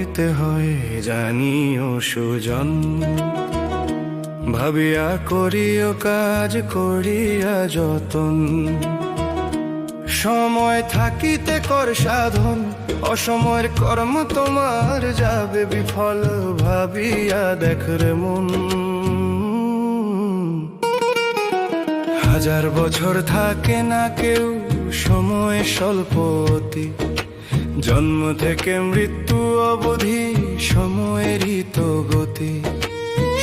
মরিতে হয় জানিও সুজন। ভাবিয়া করিও কাজ করিয়া যতন, সময় থাকিতে কর সাধন, অসময়ের কর্ম তোমার যাবে বিফল। ভাবিয়া দেখ রে মন, হাজার বছর থাকে না কেউ, সময় স্বল্পতি। জন্ম থেকে মৃত্যু অবধি সময়েরই তো গতি।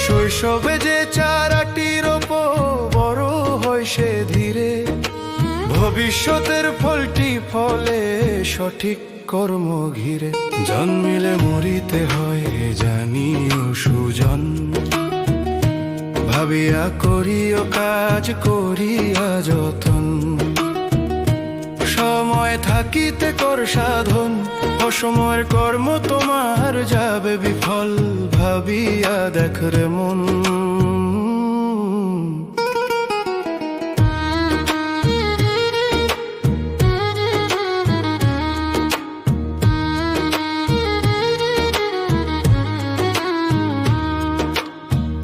শৈশবে যে চারাটির ওপর বড় হয় সে ধীরে, ভবিষ্যতের ফলটি ফলে সঠিক কর্ম ঘিরে। জন্মিলে মরিতে হয় জানিও সুজন, ভাবিয়া করিও কাজ করিয়া যতন। সময় থাকিতে কর সাধন, অসময়ের কর্ম তোমার যাবে বিফল। ভাবিয়া দেখ রে মন,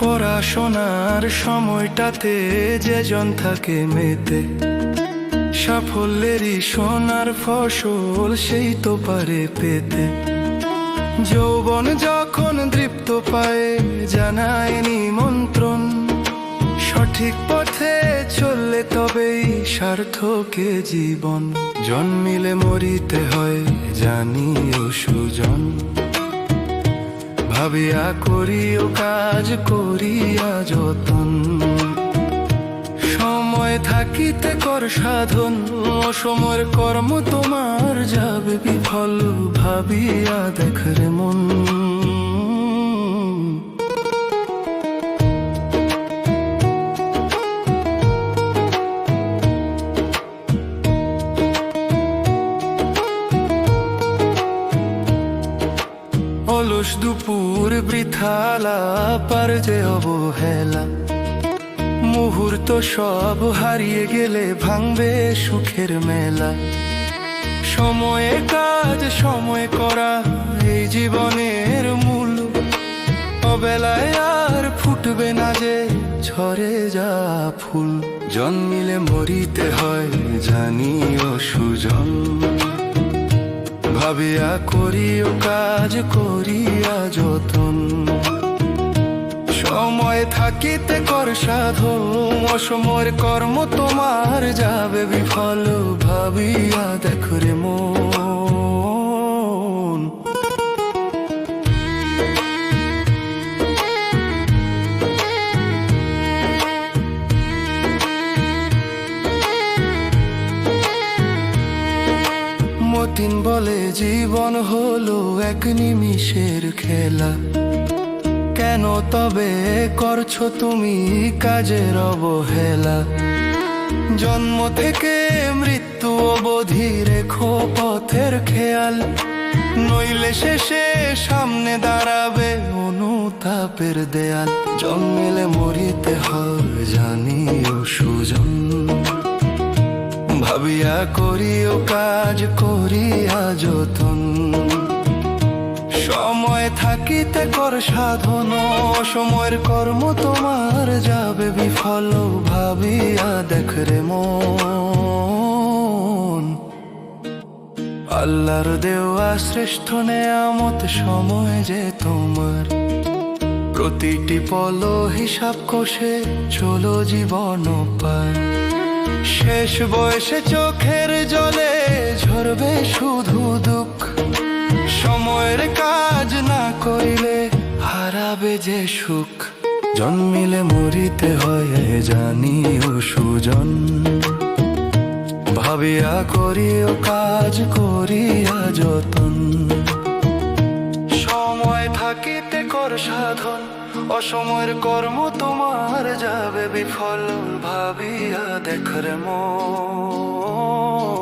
পড়াশোনার সময়টাতে যেজন থাকে মেতে, সাফল্যেরই সোনার ফসল সেই তো পারে পেতে। যৌবন যখন দৃপ্ত পায় জানায় নিমন্ত্রণ, সঠিক পথে চললে তবেই সার্থকে জীবন। জন্মিলে মরিতে হয় জানিও সুজন, ভাবিয়া করিও কাজ করিয়া যতন। সময় থাকিতে কর সাধন, অসময়ের কর্ম তোমার যাবে বিফল। ভাবিয়া দেখ রে মন, অলস দুপুর বৃথালা পার যে অবহেলা। মুহূর্ত সব হারিয়ে গেলে ভাঙবে সুখের মেলা। সময়ে কাজ সময় করা এই জীবনের মূল, অবেলায় আর ফুটবে না যে ঝরে যা ফুল। জন্মিলে মরিতে হয় জানিও সুজন, ভাবিয়া করিও কাজ করিয়া যতন। সময় থাকিতে কর সাধন, অসময়ের কর্ম তোমার যাবে বিফল। ভাবিয়া দেখ রে মন, মতিন বলে জীবন হলো এক নিমিষের খেলা। কেন তবে করছো তুমি কাজের অবহেলা? জন্ম থেকে মৃত্যু অবধি রেখো পথের খেয়াল, নইলে শেষে সামনে দাঁড়াবে অনুতাপের দেয়াল। জন্মিলে মরিতে হয় জানিও সুজন, ভাবিয়া করিও কাজ করিয়া যতন। সময় থাকিতে কর সাধন, অসময়ের কর্ম তোমার যাবে বিফল। ভাবিয়া দেখ রে মন, আল্লাহর দেওয়া শ্রেষ্ঠ নেয়ামত সময় যে তোমার। প্রতিটি পল হিসাব কষে চলো জীবন পার। শেষ বয়সে চোখের জলে ঝরবে শুধু দুঃখ, সময়ের কাজ না করিলে হারাবে যে সুখ। জন্মিলে মরিতে হয় জানিও সুজন, ভাবিয়া করিও কাজ করিয়া যতন। সময় থাকিতে কর সাধন, অসময়ের কর্ম তোমার যাবে বিফল। ভাবিয়া দেখ রে মন।